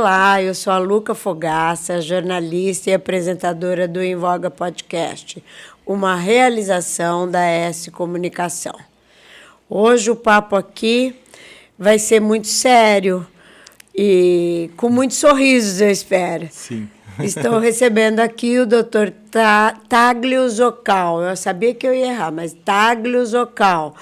Olá, eu sou a Luca Fogaça, jornalista e apresentadora do Em Voga Podcast, uma realização da S Comunicação. Hoje o papo aqui vai ser muito sério e com muitos sorrisos, eu espero. Sim. Estou recebendo aqui o Dr. Taglio Zocal. Eu sabia que eu ia errar, mas Taglio Zocal.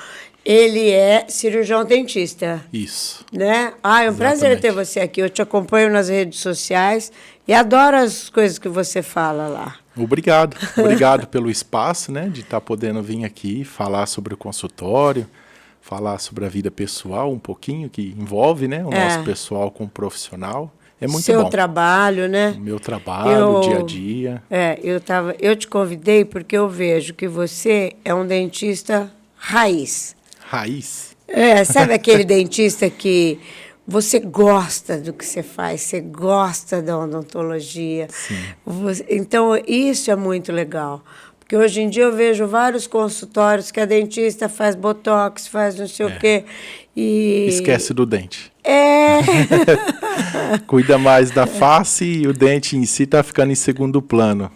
Ele é cirurgião dentista. Isso. Né? É um prazer ter você aqui. Eu te acompanho nas redes sociais e adoro as coisas que você fala lá. Obrigado. Obrigado pelo espaço, né, de estar podendo vir aqui falar sobre o consultório, falar sobre a vida pessoal um pouquinho, que envolve, né, o nosso pessoal com o profissional. É muito bom. Seu trabalho, né? O meu trabalho, o dia a dia. Eu te convidei porque eu vejo que você é um dentista raiz. Raiz? Sabe aquele dentista que você gosta do que você faz, você gosta da odontologia. Sim. Então, isso é muito legal. Porque hoje em dia eu vejo vários consultórios que a dentista faz botox, faz não sei o quê. E... esquece do dente. Cuida mais da face e o dente em si está ficando em segundo plano.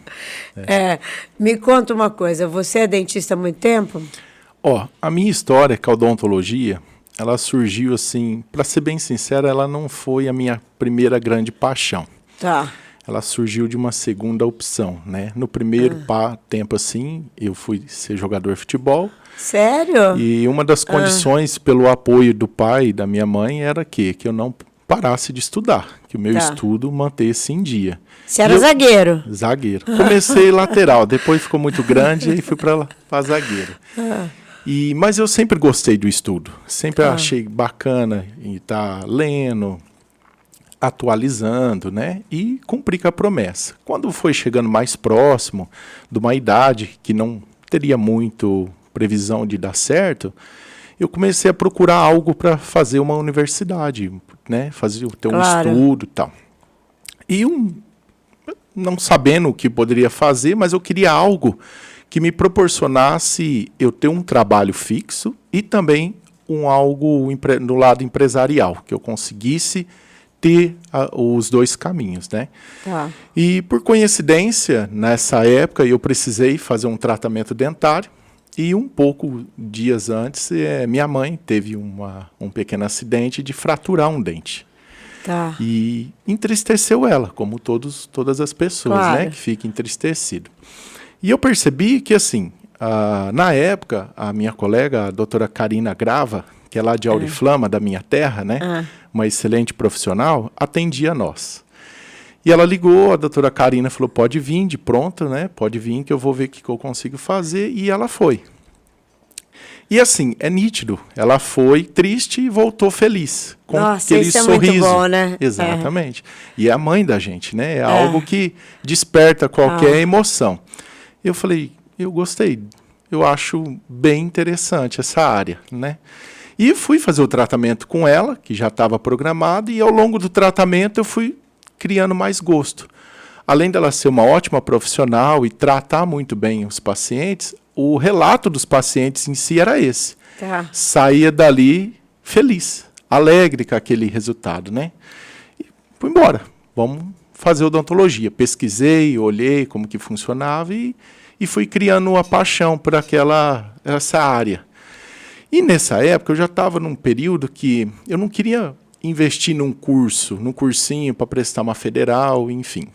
Me conta uma coisa, você é dentista há muito tempo? A minha história com a odontologia, ela surgiu assim, para ser bem sincera, ela não foi a minha primeira grande paixão. Tá. Ela surgiu de uma segunda opção, né? No primeiro tempo, assim, eu fui ser jogador de futebol. Sério? E uma das condições, pelo apoio do pai e da minha mãe, era que eu não parasse de estudar, que o meu estudo mantesse em dia. Você era zagueiro? Zagueiro. Comecei lateral, depois ficou muito grande e fui para zagueiro. Mas eu sempre gostei do estudo, sempre achei bacana estar lendo, atualizando, né? E cumprir com a promessa. Quando foi chegando mais próximo de uma idade que não teria muito previsão de dar certo, eu comecei a procurar algo para fazer uma universidade, né? Ter um estudo e tal. E não sabendo o que poderia fazer, mas eu queria algo que me proporcionasse eu ter um trabalho fixo e também algo no lado empresarial, que eu conseguisse ter os dois caminhos, né? Tá. E por coincidência, nessa época, eu precisei fazer um tratamento dentário e dias antes, minha mãe teve um pequeno acidente de fraturar um dente. Tá. E entristeceu ela, como todas as pessoas, né? Que ficam entristecidas. E eu percebi que, assim, na época, a minha colega, a doutora Karina Grava, que é lá de Auriflama, da minha terra, né? Uma excelente profissional, atendia nós. E ela ligou, a doutora Karina falou, pode vir de pronto, né? Pode vir que eu vou ver o que eu consigo fazer. E ela foi. E assim, é nítido, ela foi triste e voltou feliz. Com aquele isso sorriso. É muito bom, né? Exatamente. E é a mãe da gente, né? É algo que desperta qualquer emoção. Eu falei, eu gostei, eu acho bem interessante essa área, né? E fui fazer o tratamento com ela, que já estava programado, e ao longo do tratamento eu fui criando mais gosto. Além dela ser uma ótima profissional e tratar muito bem os pacientes, o relato dos pacientes em si era esse. Tá. Saía dali feliz, alegre com aquele resultado, né? E fui embora, vamos fazer odontologia. Pesquisei, olhei como que funcionava e fui criando uma paixão por essa área. E nessa época eu já estava num período que eu não queria investir num cursinho para prestar uma federal, enfim.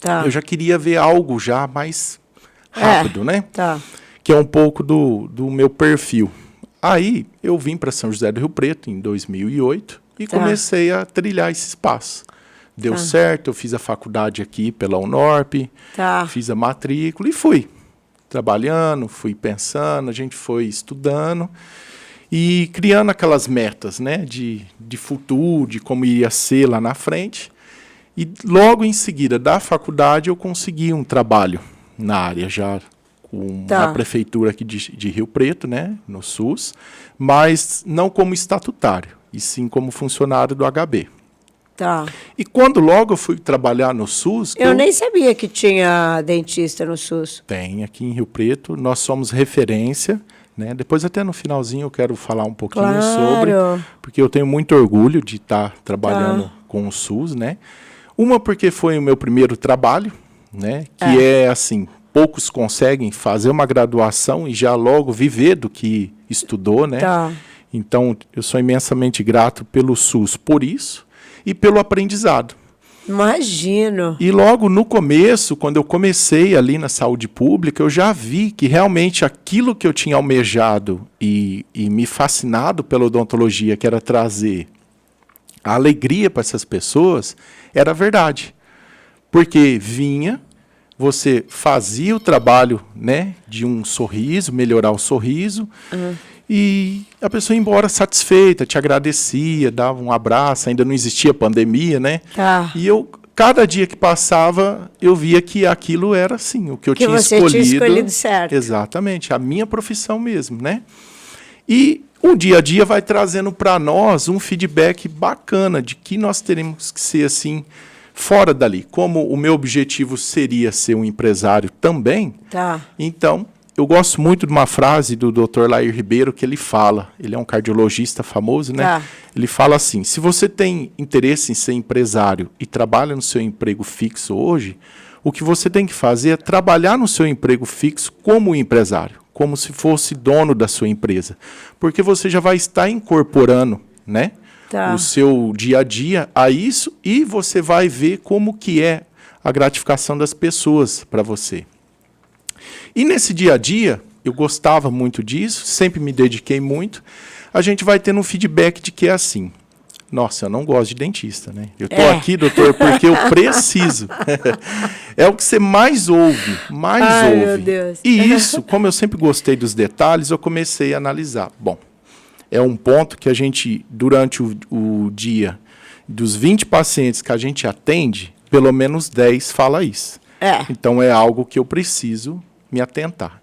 Tá. Eu já queria ver algo já mais rápido, né? Tá. Que é um pouco do meu perfil. Aí eu vim para São José do Rio Preto em 2008 e comecei a trilhar esse espaço. Deu certo, eu fiz a faculdade aqui pela Unorp, fiz a matrícula e fui trabalhando, fui pensando, a gente foi estudando e criando aquelas metas, né, de futuro, de como iria ser lá na frente. E logo em seguida da faculdade eu consegui um trabalho na área já com a prefeitura aqui de Rio Preto, né, no SUS, mas não como estatutário, e sim como funcionário do HB. Tá. E quando logo eu fui trabalhar no SUS... Eu nem sabia que tinha dentista no SUS. Tem, aqui em Rio Preto, nós somos referência, né? Depois até no finalzinho eu quero falar um pouquinho sobre, porque eu tenho muito orgulho de estar trabalhando com o SUS, né? Uma porque foi o meu primeiro trabalho, né? Que é assim, poucos conseguem fazer uma graduação e já logo viver do que estudou, né? Tá. Então, eu sou imensamente grato pelo SUS por isso e pelo aprendizado. Imagino. E logo no começo, quando eu comecei ali na saúde pública, eu já vi que realmente aquilo que eu tinha almejado e me fascinado pela odontologia, que era trazer a alegria para essas pessoas, era verdade. Porque vinha, você fazia o trabalho, né, de um sorriso, melhorar o sorriso, e a pessoa ia embora satisfeita, te agradecia, dava um abraço, ainda não existia pandemia, né? Tá. E eu, cada dia que passava, eu via que aquilo era assim, o que eu tinha escolhido. Tinha escolhido certo. Exatamente, a minha profissão mesmo, né? E o dia a dia vai trazendo para nós um feedback bacana de que nós teremos que ser assim, fora dali. Como o meu objetivo seria ser um empresário também, Tá. então eu gosto muito de uma frase do Dr. Lair Ribeiro que ele fala, ele é um cardiologista famoso, né? Tá. Ele fala assim, se você tem interesse em ser empresário e trabalha no seu emprego fixo hoje, o que você tem que fazer é trabalhar no seu emprego fixo como empresário, como se fosse dono da sua empresa, porque você já vai estar incorporando, né? Tá. O seu dia a dia a isso e você vai ver como que é a gratificação das pessoas para você. E nesse dia a dia, eu gostava muito disso, sempre me dediquei muito, a gente vai tendo um feedback de que é assim, nossa, eu não gosto de dentista, né? Eu estou aqui, doutor, porque eu preciso. É o que você mais ouve, ouve. Meu Deus. E isso, como eu sempre gostei dos detalhes, eu comecei a analisar. Bom, é um ponto que a gente, durante o dia, dos 20 pacientes que a gente atende, pelo menos 10 fala isso. Então é algo que eu preciso me atentar.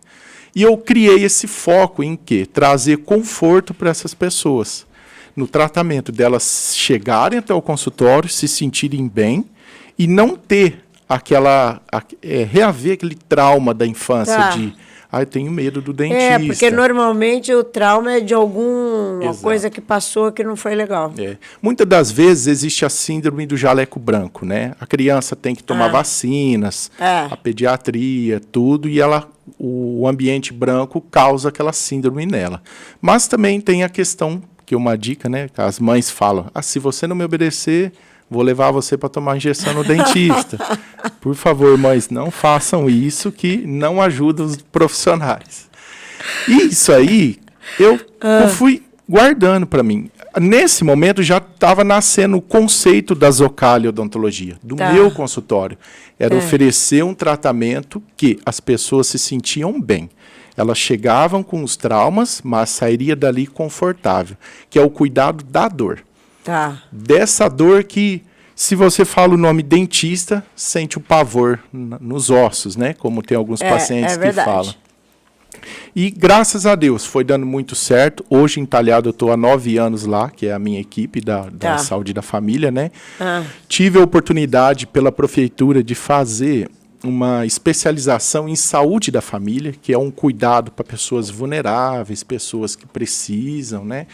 E eu criei esse foco em quê? Trazer conforto para essas pessoas. No tratamento delas chegarem até o consultório, se sentirem bem e não ter reaver aquele trauma da infância de eu tenho medo do dentista. Porque normalmente o trauma é de alguma coisa que passou que não foi legal. Muitas das vezes existe a síndrome do jaleco branco, né? A criança tem que tomar vacinas, a pediatria, tudo, e o ambiente branco causa aquela síndrome nela. Mas também tem a questão, que é uma dica, né? Que as mães falam, se você não me obedecer, vou levar você para tomar injeção no dentista. Por favor, mães, não façam isso que não ajuda os profissionais. E isso aí, eu fui guardando para mim. Nesse momento já estava nascendo o conceito da Zocali Odontologia, do meu consultório. Era oferecer um tratamento que as pessoas se sentiam bem. Elas chegavam com os traumas, mas sairia dali confortável, que é o cuidado da dor. Dessa dor que, se você fala o nome dentista, sente o pavor nos ossos, né? Como tem alguns pacientes que falam. E graças a Deus foi dando muito certo. Hoje em Talhado eu estou há 9 anos lá, que é a minha equipe da saúde da família, né? Tive a oportunidade pela prefeitura de fazer uma especialização em saúde da família, que é um cuidado para pessoas vulneráveis, pessoas que precisam, né?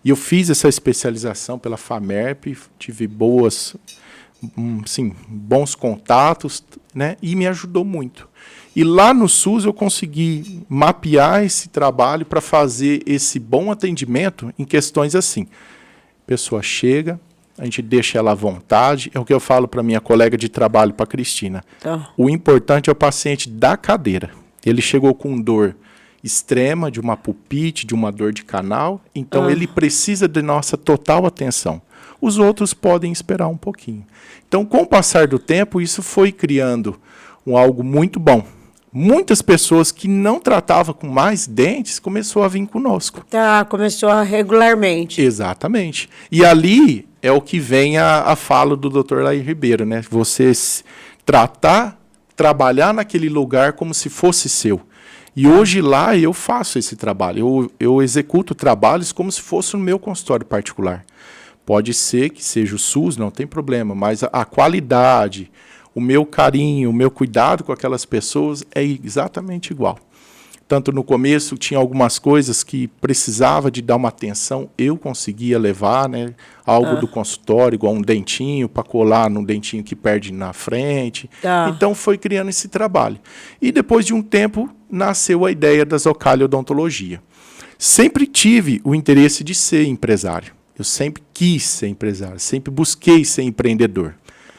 E eu fiz essa especialização pela FAMERP, tive bons contatos, né? E me ajudou muito. E lá no SUS eu consegui mapear esse trabalho para fazer esse bom atendimento em questões assim. A pessoa chega, a gente deixa ela à vontade, é o que eu falo para minha colega de trabalho, para a Cristina. O importante é o paciente da cadeira. Ele chegou com dor extrema, de uma pulpite, de uma dor de canal, então ele precisa de nossa total atenção. Os outros podem esperar um pouquinho. Então, com o passar do tempo, isso foi criando algo muito bom. Muitas pessoas que não tratavam com mais dentes começou a vir conosco. Começou regularmente. Exatamente. E ali é o que vem a fala do Dr. Lair Ribeiro, né? Você trabalhar naquele lugar como se fosse seu. E hoje lá eu faço esse trabalho, eu executo trabalhos como se fosse no meu consultório particular. Pode ser que seja o SUS, não tem problema, mas a qualidade, o meu carinho, o meu cuidado com aquelas pessoas é exatamente igual. tanto no começo tinha algumas coisas que precisava de dar uma atenção, eu conseguia levar, né? Algo do consultório, igual um dentinho, para colar no dentinho que perde na frente. Então foi criando esse trabalho. E depois de um tempo, nasceu a ideia da Zocali Odontologia. Sempre tive o interesse de ser empresário. Eu sempre quis ser empresário, sempre busquei ser empreendedor.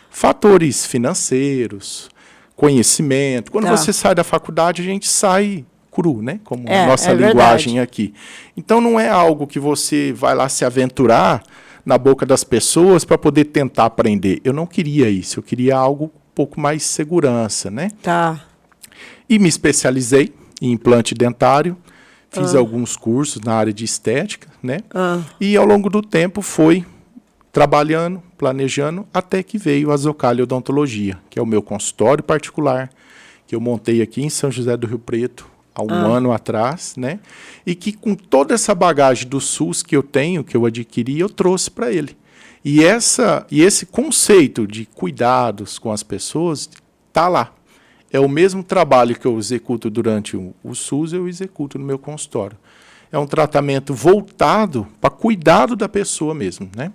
Fatores financeiros, conhecimento. Quando você sai da faculdade, a gente sai cru, né? Como nossa linguagem aqui. Então não é algo que você vai lá se aventurar na boca das pessoas para poder tentar aprender. Eu não queria isso, eu queria algo um pouco mais segurança, né? E me especializei em implante dentário, fiz alguns cursos na área de estética, né? E ao longo do tempo foi trabalhando, planejando, até que veio a Zocali Odontologia, que é o meu consultório particular, que eu montei aqui em São José do Rio Preto, há um ano atrás, né? E que com toda essa bagagem do SUS que eu tenho, que eu adquiri, eu trouxe para ele. E esse conceito de cuidados com as pessoas está lá. É o mesmo trabalho que eu executo durante o SUS, eu executo no meu consultório. É um tratamento voltado para cuidado da pessoa mesmo, né?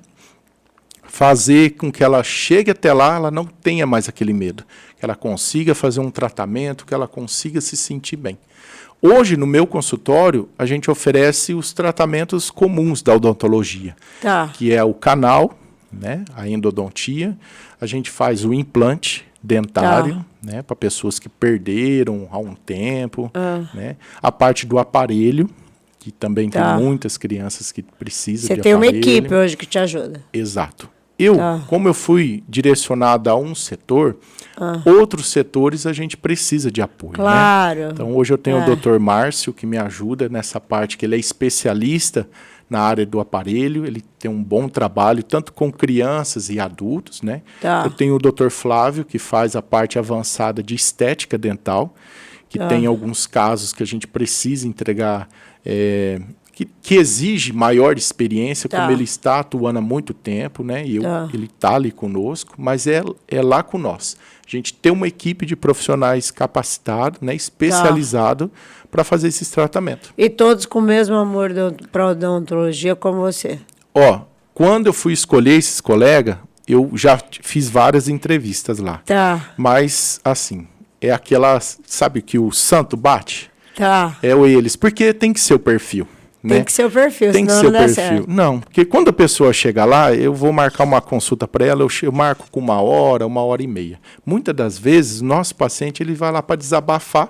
Fazer com que ela chegue até lá, ela não tenha mais aquele medo. Que ela consiga fazer um tratamento, que ela consiga se sentir bem. Hoje, no meu consultório, a gente oferece os tratamentos comuns da odontologia, que é o canal, né, a endodontia. A gente faz o implante dentário, né, para pessoas que perderam há um tempo. Né, a parte do aparelho, que também tem muitas crianças que precisam de aparelho. Você tem uma equipe hoje que te ajuda. Exato. Como eu fui direcionado a um setor, outros setores a gente precisa de apoio. Claro. Né? Então, hoje eu tenho o Dr. Márcio, que me ajuda nessa parte, que ele é especialista na área do aparelho, ele tem um bom trabalho, tanto com crianças e adultos. Né? Eu tenho o Dr. Flávio, que faz a parte avançada de estética dental, que tem alguns casos que a gente precisa entregar... Que exige maior experiência, como ele está atuando há muito tempo, né? E ele está ali conosco, mas é lá com nós. A gente tem uma equipe de profissionais capacitados, né, especializados para fazer esses tratamentos. E todos com o mesmo amor para a odontologia como você? Quando eu fui escolher esses colegas, eu já fiz várias entrevistas lá. Mas, assim, é aquela, sabe que o santo bate? É eles, porque tem que ser o perfil. Né? Tem que ser o perfil, tem senão que ser não dá certo. Não, porque quando a pessoa chega lá, eu vou marcar uma consulta para ela, eu marco com 1 hora e meia. Muitas das vezes, o nosso paciente ele vai lá para desabafar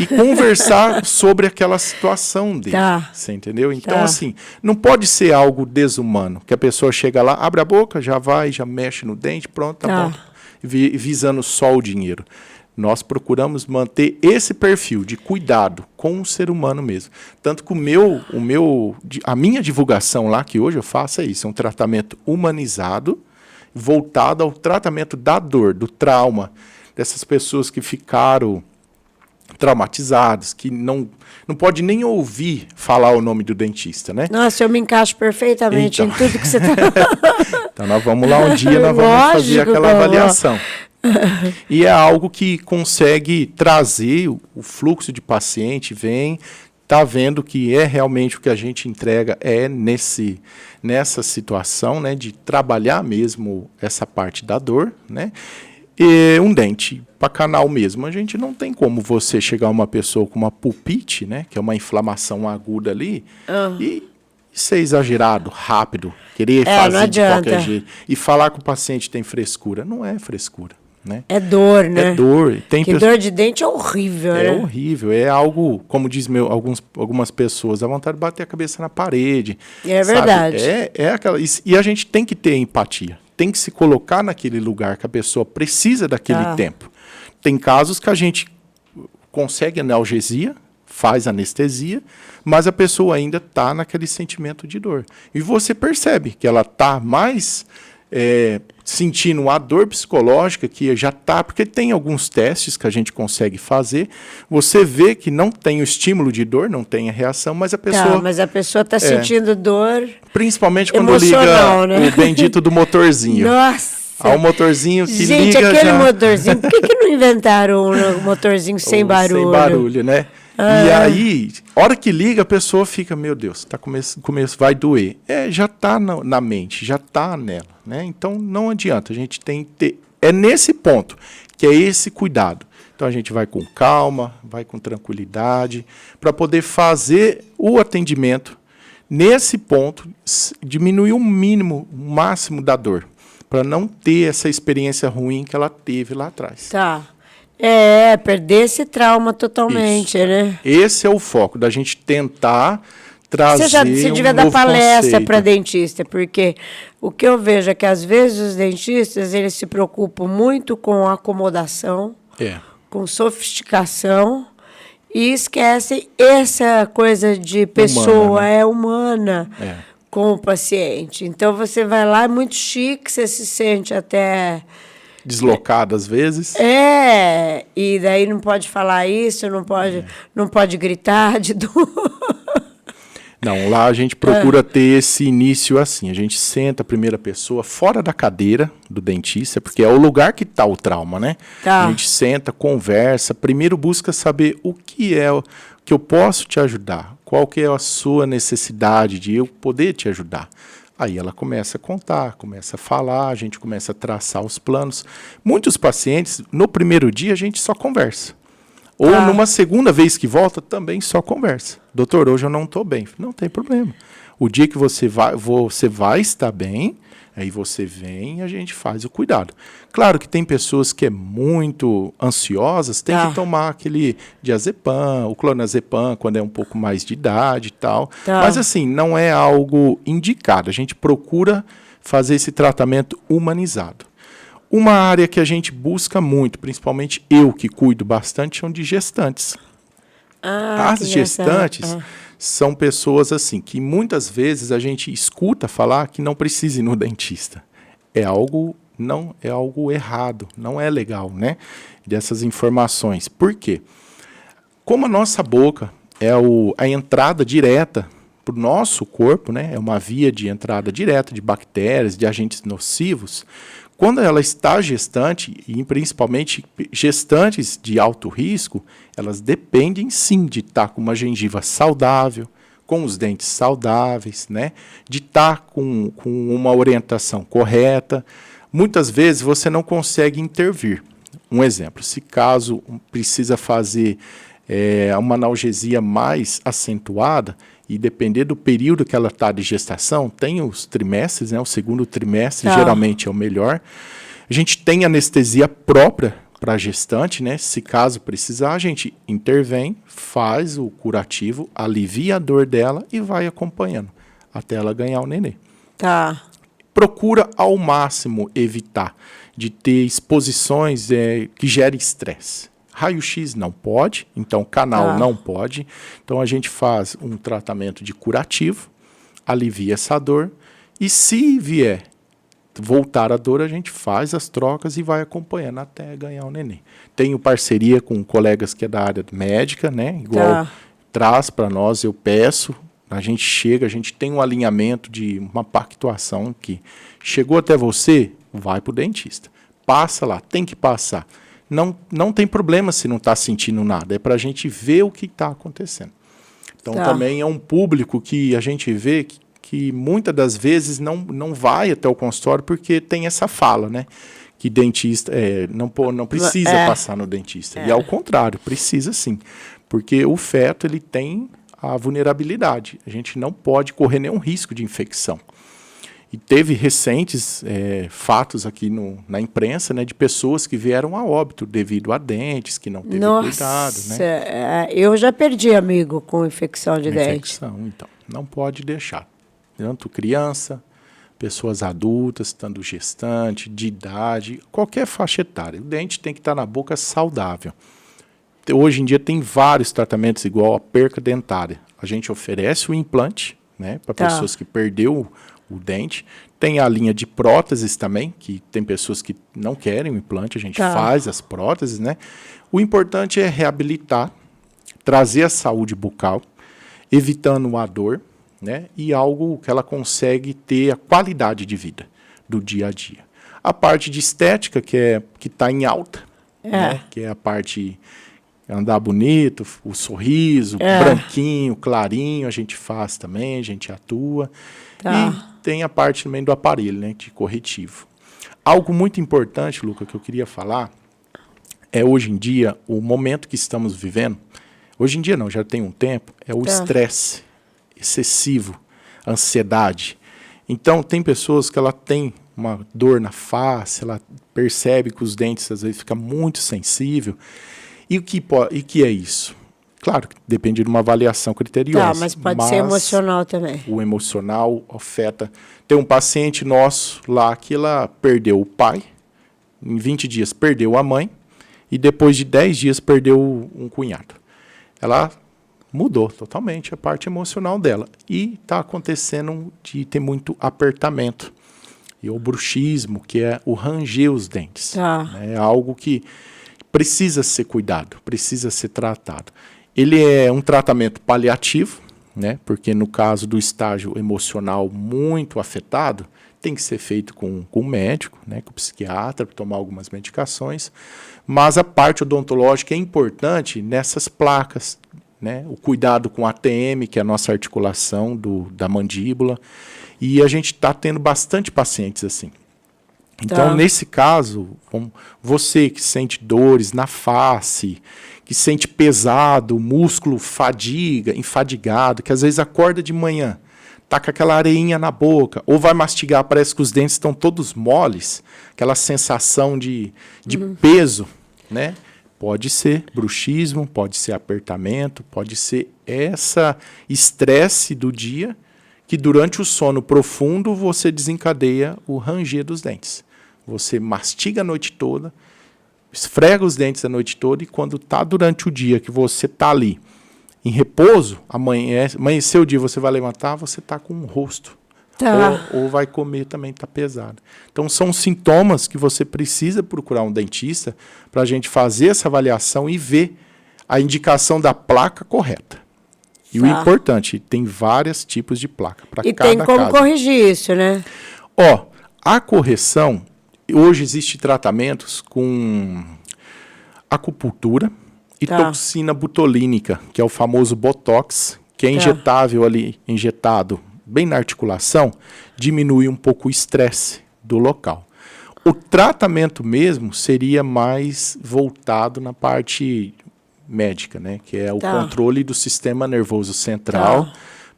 e conversar sobre aquela situação dele. Você entendeu? Então, assim, não pode ser algo desumano, que a pessoa chega lá, abre a boca, já vai, já mexe no dente, pronto, tá bom. Visando só o dinheiro. Nós procuramos manter esse perfil de cuidado com o ser humano mesmo. Tanto que a minha divulgação lá, que hoje eu faço, é isso. É um tratamento humanizado, voltado ao tratamento da dor, do trauma, dessas pessoas que ficaram traumatizadas, que não pode nem ouvir falar o nome do dentista, né? Nossa, eu me encaixo perfeitamente em tudo que você está... Então, nós vamos lá um dia, nós vamos fazer aquela avaliação. E é algo que consegue trazer o fluxo de paciente, está vendo que é realmente o que a gente entrega nessa situação, né, de trabalhar mesmo essa parte da dor, né? E um dente para canal mesmo, a gente não tem como você chegar a uma pessoa com uma pulpite, né, que é uma inflamação aguda ali, e ser exagerado, rápido, querer fazer de qualquer jeito e falar que o paciente tem frescura. Não é frescura. Né? É dor, né? É dor. Dor de dente é horrível, né? É horrível. É algo, como diz algumas pessoas, dá vontade de bater a cabeça na parede. É verdade. É aquela, e a gente tem que ter empatia. Tem que se colocar naquele lugar que a pessoa precisa daquele tempo. Tem casos que a gente consegue analgesia, faz anestesia, mas a pessoa ainda está naquele sentimento de dor. E você percebe que ela está mais... sentindo a dor psicológica que já está, porque tem alguns testes que a gente consegue fazer, você vê que não tem o estímulo de dor, não tem a reação, mas a pessoa... mas a pessoa está sentindo dor principalmente quando liga, né? O bendito do motorzinho. Nossa! Há um motorzinho que gente, liga aquele motorzinho, por que não inventaram um motorzinho sem barulho? Sem barulho, né? E aí, hora que liga, a pessoa fica, meu Deus, vai doer. Já está na mente, já está nela, né? Então, não adianta, a gente tem que ter... É nesse ponto, que é esse cuidado. Então, a gente vai com calma, vai com tranquilidade, para poder fazer o atendimento nesse ponto, diminuir o máximo da dor, para não ter essa experiência ruim que ela teve lá atrás. Tá. Perder esse trauma totalmente, Isso. né? Esse é o foco, da gente tentar trazer Você devia dar palestra para dentista, porque o que eu vejo é que, às vezes, os dentistas eles se preocupam muito com acomodação, com sofisticação, e esquecem essa coisa de pessoa, humana com o paciente. Então, você vai lá, é muito chique, você se sente até... deslocado às vezes. E daí não pode falar isso, não pode gritar de dor. Não, lá a gente procura ter esse início assim. A gente senta a primeira pessoa fora da cadeira do dentista, porque é o lugar que está o trauma, né? Tá. A gente senta, conversa, primeiro busca saber o que é que eu posso te ajudar, qual que é a sua necessidade de eu poder te ajudar. Aí ela começa a contar, começa a falar, a gente começa a traçar os planos. Muitos pacientes, no primeiro dia, a gente só conversa. Ou numa segunda vez que volta, também só conversa. Doutor, hoje eu não estou bem. Não tem problema. O dia que você vai estar bem, aí você vem e a gente faz o cuidado. Claro que tem pessoas que é muito ansiosas, tem que tomar aquele diazepam, o clonazepam, quando é um pouco mais de idade e tal. Mas assim, não é algo indicado. A gente procura fazer esse tratamento humanizado. Uma área que a gente busca muito, principalmente eu que cuido bastante, são de gestantes. As gestantes são pessoas assim que muitas vezes a gente escuta falar que não precisa ir no dentista. É algo errado, não é legal, né? Dessas informações. Por quê? Como a nossa boca é a entrada direta para o nosso corpo, né? É uma via de entrada direta de bactérias, de agentes nocivos. Quando ela está gestante, e principalmente gestantes de alto risco, elas dependem sim de estar com uma gengiva saudável, com os dentes saudáveis, né? De estar com uma orientação correta. Muitas vezes você não consegue intervir. Um exemplo, se caso precisa fazer uma analgesia mais acentuada, e depender do período que ela está de gestação, tem os trimestres, né? O segundo trimestre geralmente é o melhor. A gente tem anestesia própria para a gestante, né? Se caso precisar, a gente intervém, faz o curativo, alivia a dor dela e vai acompanhando até ela ganhar o nenê. Procura ao máximo evitar de ter exposições que gerem estresse. Raio-X não pode, então canal não pode. Então a gente faz um tratamento de curativo, alivia essa dor, e se vier voltar a dor, a gente faz as trocas e vai acompanhando até ganhar o neném. Tenho parceria com colegas que é da área médica, né? Igual traz para nós, eu peço, a gente chega, a gente tem um alinhamento de uma pactuação que chegou até você, vai para o dentista. Passa lá, tem que passar. Não tem problema se não está sentindo nada, é para a gente ver o que está acontecendo. Então, também é um público que a gente vê que muitas das vezes não vai até o consultório porque tem essa fala, né? Que dentista não precisa passar no dentista. E ao contrário, precisa sim, porque o feto ele tem a vulnerabilidade. A gente não pode correr nenhum risco de infecção. E teve recentes fatos aqui na imprensa, né, de pessoas que vieram a óbito devido a dentes, que não teve cuidado. Né? Eu já perdi amigo com infecção de dente. Então, não pode deixar. Tanto criança, pessoas adultas, tanto gestante, de idade, qualquer faixa etária. O dente tem que estar na boca saudável. Hoje em dia tem vários tratamentos igual a perca dentária. A gente oferece o implante, né, para pessoas que perdeu o dente. Tem a linha de próteses também, que tem pessoas que não querem o implante, a gente faz as próteses, né? O importante é reabilitar, trazer a saúde bucal, evitando a dor, né? E algo que ela consegue ter a qualidade de vida do dia a dia. A parte de estética, que está em alta, né? Que é a parte andar bonito, o sorriso, branquinho, clarinho, a gente faz também, a gente atua. E tem a parte também do aparelho, né, de corretivo. Algo muito importante, Luca, que eu queria falar, é hoje em dia, o momento que estamos vivendo, hoje em dia não, já tem um tempo, é o estresse excessivo, a ansiedade. Então, tem pessoas que ela tem uma dor na face, ela percebe que os dentes às vezes ficam muito sensível. E o que é isso? Claro, depende de uma avaliação criteriosa. Mas pode ser emocional também. O emocional afeta. Tem um paciente nosso lá que ela perdeu o pai, em 20 dias perdeu a mãe, e depois de 10 dias perdeu um cunhado. Ela mudou totalmente a parte emocional dela. E está acontecendo de ter muito apertamento. E o bruxismo, que é o ranger os dentes. É algo que precisa ser cuidado, precisa ser tratado. Ele é um tratamento paliativo, né? Porque no caso do estágio emocional muito afetado, tem que ser feito com o médico, né? Com o psiquiatra, para tomar algumas medicações. Mas a parte odontológica é importante nessas placas, né? O cuidado com a ATM, que é a nossa articulação da mandíbula. E a gente está tendo bastante pacientes assim. Então, nesse caso, você que sente dores na face, que sente pesado, músculo enfadigado, que às vezes acorda de manhã, tá com aquela areinha na boca, ou vai mastigar, parece que os dentes estão todos moles, aquela sensação de peso, né? Pode ser bruxismo, pode ser apertamento, pode ser essa estresse do dia, que durante o sono profundo você desencadeia o ranger dos dentes. Você mastiga a noite toda, esfrega os dentes a noite toda e quando está durante o dia que você está ali em repouso, amanheceu o dia, você vai levantar, você está com um rosto. Ou vai comer também, está pesado. Então são sintomas que você precisa procurar um dentista para a gente fazer essa avaliação e ver a indicação da placa correta. E o importante, tem vários tipos de placa para cada caso. E tem como corrigir isso, né? A correção, hoje existem tratamentos com acupuntura e toxina botulínica, que é o famoso Botox, que é injetável ali, injetado bem na articulação, diminui um pouco o estresse do local. O tratamento mesmo seria mais voltado na parte médica, né? Que é o controle do sistema nervoso central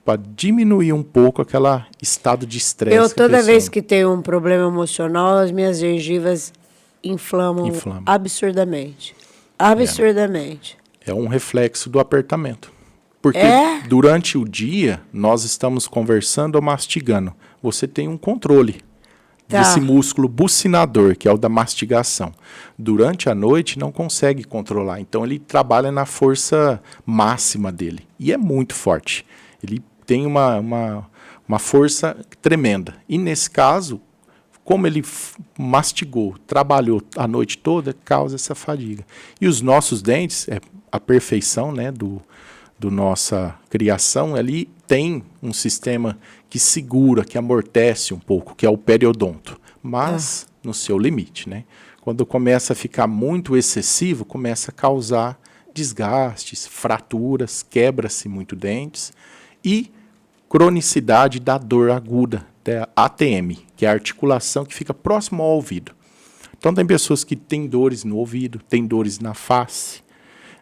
para diminuir um pouco aquele estado de estresse. Toda vez que tenho um problema emocional, as minhas gengivas inflamam. Absurdamente. Absurdamente. É um reflexo do apertamento. Porque durante o dia, nós estamos conversando ou mastigando. Você tem um controle desse músculo bucinador, que é o da mastigação. Durante a noite, não consegue controlar. Então, ele trabalha na força máxima dele. E é muito forte. Ele tem uma força tremenda. E, nesse caso, como ele mastigou, trabalhou a noite toda, causa essa fadiga. E os nossos dentes, a perfeição, né, do nossa criação, ali tem um sistema que segura, que amortece um pouco, que é o periodonto, mas no seu limite, né? Quando começa a ficar muito excessivo, começa a causar desgastes, fraturas, quebra-se muito dentes e cronicidade da dor aguda, da ATM, que é a articulação que fica próximo ao ouvido. Então tem pessoas que têm dores no ouvido, têm dores na face,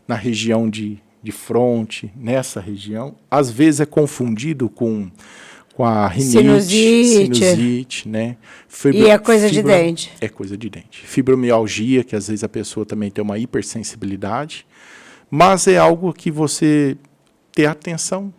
na região de fronte, nessa região. Às vezes é confundido com a rinite, sinusite, né? E é coisa de dente. É coisa de dente. Fibromialgia, que às vezes a pessoa também tem uma hipersensibilidade, mas é algo que você ter atenção,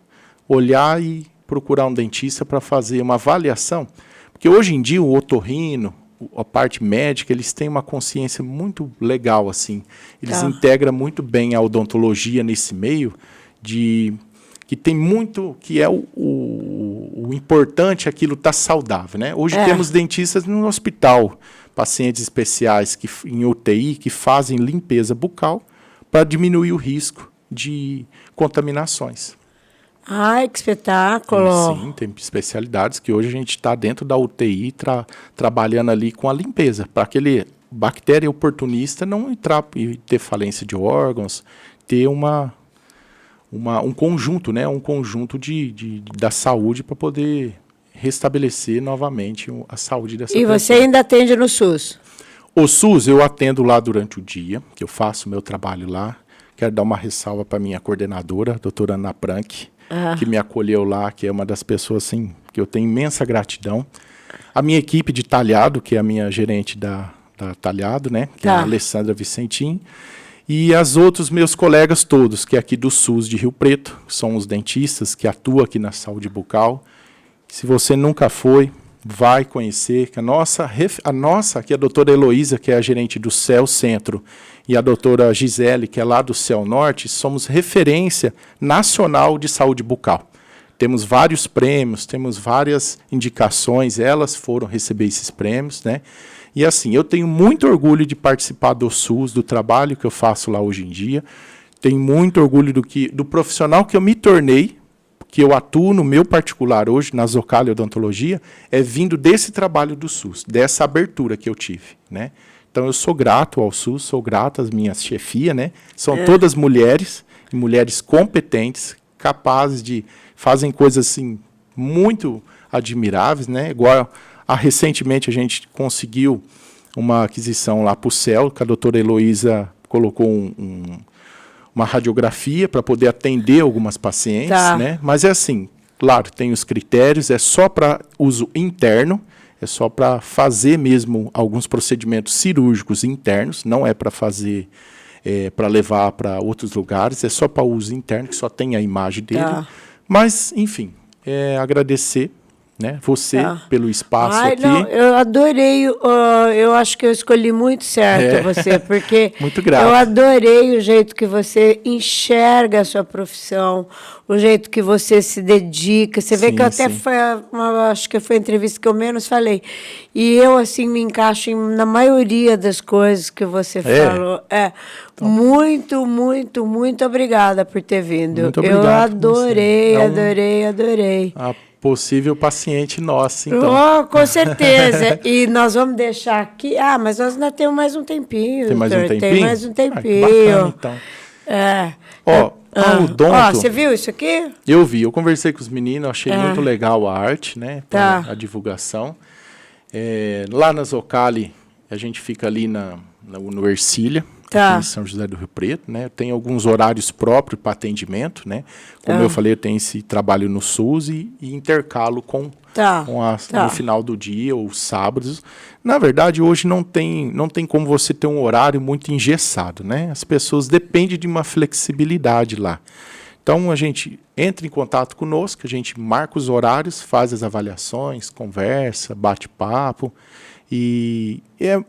olhar e procurar um dentista para fazer uma avaliação, porque hoje em dia o otorrino, a parte médica, eles têm uma consciência muito legal, assim. Eles integram muito bem a odontologia nesse meio, que tem muito, que é o importante, aquilo estar saudável, né? Hoje temos dentistas no hospital, pacientes especiais em UTI, que fazem limpeza bucal para diminuir o risco de contaminações. Ai, que espetáculo! Sim, tem especialidades que hoje a gente está dentro da UTI trabalhando ali com a limpeza, para aquele bactéria oportunista não entrar e ter falência de órgãos, ter um conjunto, né? Um conjunto da saúde para poder restabelecer novamente a saúde dessa pessoa. E você ainda atende no SUS? O SUS eu atendo lá durante o dia, que eu faço o meu trabalho lá. Quero dar uma ressalva para a minha coordenadora, a doutora Ana Prank, que me acolheu lá, que é uma das pessoas assim, que eu tenho imensa gratidão. A minha equipe de talhado, que é a minha gerente da talhado, né? Que é a Alessandra Vicentim. E os outros meus colegas todos, que é aqui do SUS de Rio Preto, são os dentistas que atuam aqui na saúde bucal. Se você nunca foi, vai conhecer, que a nossa aqui a doutora Heloísa, que é a gerente do CEL Centro, e a doutora Gisele, que é lá do CEL Norte, somos referência nacional de saúde bucal. Temos vários prêmios, temos várias indicações, elas foram receber esses prêmios, né? E assim, eu tenho muito orgulho de participar do SUS, do trabalho que eu faço lá hoje em dia, tenho muito orgulho do profissional que eu me tornei, que eu atuo no meu particular hoje, na Zocali Odontologia, é vindo desse trabalho do SUS, dessa abertura que eu tive, né? Então eu sou grato ao SUS, sou grato às minhas chefias, né? São todas mulheres, e mulheres competentes, capazes fazem coisas assim muito admiráveis, né? Igual recentemente a gente conseguiu uma aquisição lá para o CEL, que a doutora Heloísa colocou uma radiografia para poder atender algumas pacientes, né? Mas é assim, claro, tem os critérios, é só para uso interno, é só para fazer mesmo alguns procedimentos cirúrgicos internos, não é para fazer, para levar para outros lugares, é só para uso interno, que só tem a imagem dele. Mas, enfim, agradecer, né, você pelo espaço aqui. Não, eu adorei, eu acho que eu escolhi muito certo você, porque muito grato. Eu adorei o jeito que você enxerga a sua profissão, o jeito que você se dedica. Você vê que eu até acho que foi a entrevista que eu menos falei. E eu, assim, me encaixo na maioria das coisas que você falou. Então, muito, muito, muito obrigada por ter vindo. Muito obrigado. Eu adorei, adorei. Possível paciente nossa, então. Oh, com certeza. E nós vamos deixar aqui. Mas nós ainda temos mais um tempinho. Tem mais um tempinho? Tem mais um tempinho. Bacana, então. O Odonto... você viu isso aqui? Eu vi. Eu conversei com os meninos, achei muito legal a arte, né? A divulgação. Lá na Zocali, a gente fica ali no Ercília, aqui em São José do Rio Preto, né? Tem alguns horários próprios para atendimento, né? Como eu falei, eu tenho esse trabalho no SUS e intercalo com no final do dia ou sábados. Na verdade, hoje não tem como você ter um horário muito engessado, né? As pessoas dependem de uma flexibilidade lá. Então, a gente entra em contato conosco, a gente marca os horários, faz as avaliações, conversa, bate papo. E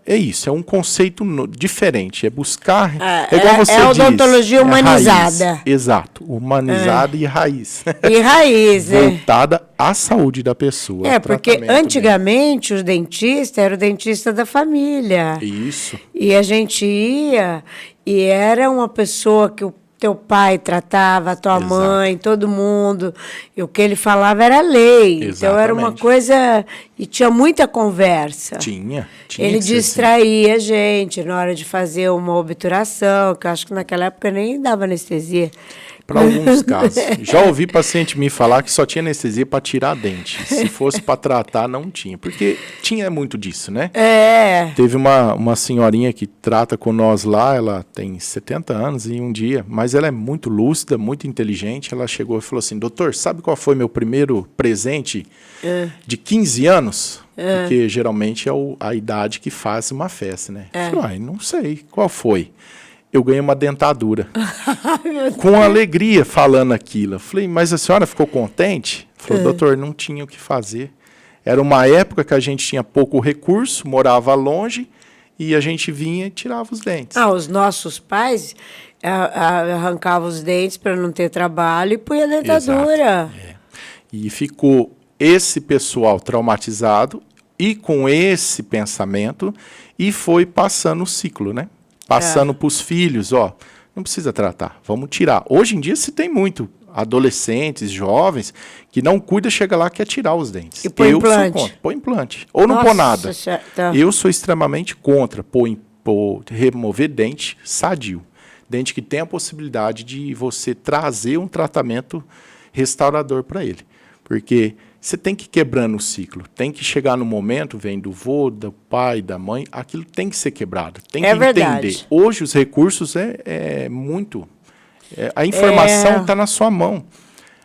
é isso, é um conceito diferente, é buscar... igual você a odontologia humanizada. Raiz, exato, humanizada e raiz. E raiz, voltada à saúde da pessoa. Porque antigamente os dentistas eram o dentista da família. Isso. E a gente ia e era uma pessoa que o teu pai tratava, a tua mãe, todo mundo. E o que ele falava era lei. Exatamente. Então era uma coisa... E tinha muita conversa. Tinha ele distraía a gente na hora de fazer uma obturação, que eu acho que naquela época nem dava anestesia. Para alguns casos. Já ouvi paciente me falar que só tinha anestesia para tirar dente. Se fosse para tratar, não tinha. Porque tinha muito disso, né? Teve uma senhorinha que trata com nós lá, ela tem 70 anos e um dia, mas ela é muito lúcida, muito inteligente. Ela chegou e falou assim, doutor, sabe qual foi meu primeiro presente de 15 anos? Porque geralmente é a idade que faz uma festa, né? Eu falei, não sei, qual foi? Eu ganhei uma dentadura. Com alegria falando aquilo. Eu falei, mas a senhora ficou contente? Falou, doutor, não tinha o que fazer. Era uma época que a gente tinha pouco recurso, morava longe, e a gente vinha e tirava os dentes. Os nossos pais arrancavam os dentes para não ter trabalho e punha a dentadura. E ficou esse pessoal traumatizado e com esse pensamento, e foi passando o ciclo, né? Passando para os filhos, não precisa tratar, vamos tirar. Hoje em dia se tem muito adolescentes, jovens, que não cuida, chega lá e quer tirar os dentes. E põe implante. Põe implante. Ou não põe nada. Eu sou extremamente contra remover dente sadio. dente que tem a possibilidade de você trazer um tratamento restaurador para ele. Porque você tem que ir quebrando o ciclo, tem que chegar no momento, vem do vô, do pai, da mãe, aquilo tem que ser quebrado, tem que entender. Hoje os recursos muito... a informação está na sua mão.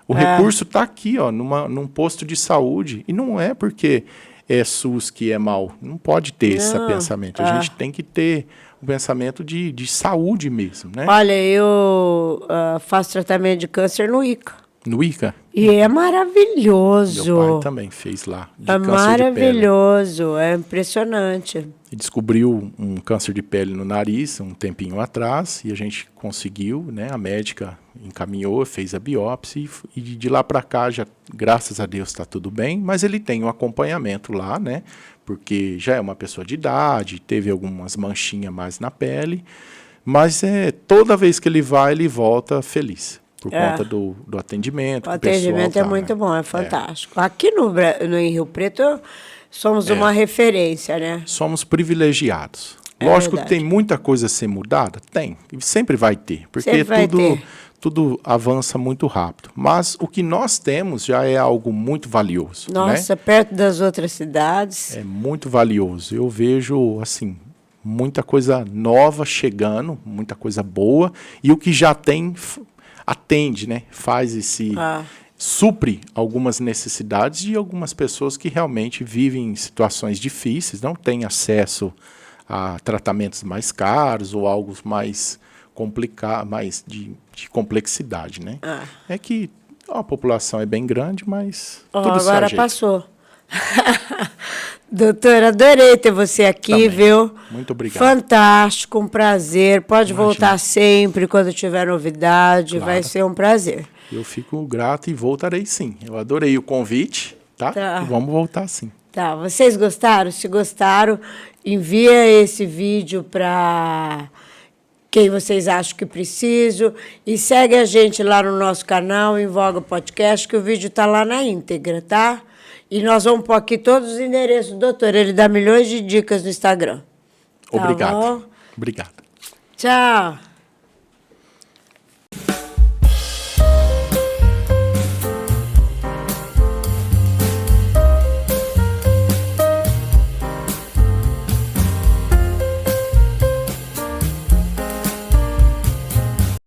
O recurso está aqui, ó, num posto de saúde. E não é porque é SUS que é mal. Não pode ter esse pensamento. A gente tem que ter um pensamento de saúde mesmo, né? Olha, eu faço tratamento de câncer no ICA. No ICA? E é maravilhoso. Meu pai também fez lá, de é câncer maravilhoso, de pele. É impressionante. E descobriu um câncer de pele no nariz um tempinho atrás, e a gente conseguiu, né? A médica encaminhou, fez a biópsia, e de lá para cá, já, graças a Deus, está tudo bem, mas ele tem um acompanhamento lá, né? Porque já é uma pessoa de idade, teve algumas manchinhas mais na pele, mas toda vez que ele vai, ele volta feliz. Por conta do atendimento. O atendimento é muito bom, é fantástico. Aqui em Rio Preto, somos uma referência, né? Somos privilegiados. Lógico que tem muita coisa a ser mudada? Tem. E sempre vai ter. Porque tudo avança muito rápido. Mas o que nós temos já é algo muito valioso. Nossa, né? Perto das outras cidades. É muito valioso. Eu vejo, assim, muita coisa nova chegando, muita coisa boa. E o que já tem... atende, né? Faz supre algumas necessidades de algumas pessoas que realmente vivem em situações difíceis, não têm acesso a tratamentos mais caros ou algo mais complicado, mais de complexidade, né? É que a população é bem grande, mas tudo agora se ajeita. Passou. Doutora, adorei ter você aqui, também. Viu? Muito obrigado. Fantástico, um prazer. Pode voltar sempre quando tiver novidade, claro. Vai ser um prazer. Eu fico grato e voltarei sim. Eu adorei o convite, tá? E vamos voltar sim. Tá, vocês gostaram? Se gostaram, envia esse vídeo para quem vocês acham que preciso e segue a gente lá no nosso canal, Em Voga Podcast, que o vídeo está lá na íntegra, tá? E nós vamos pôr aqui todos os endereços do doutor. Ele dá milhões de dicas no Instagram. Obrigado. Tá bom? Obrigado. Tchau.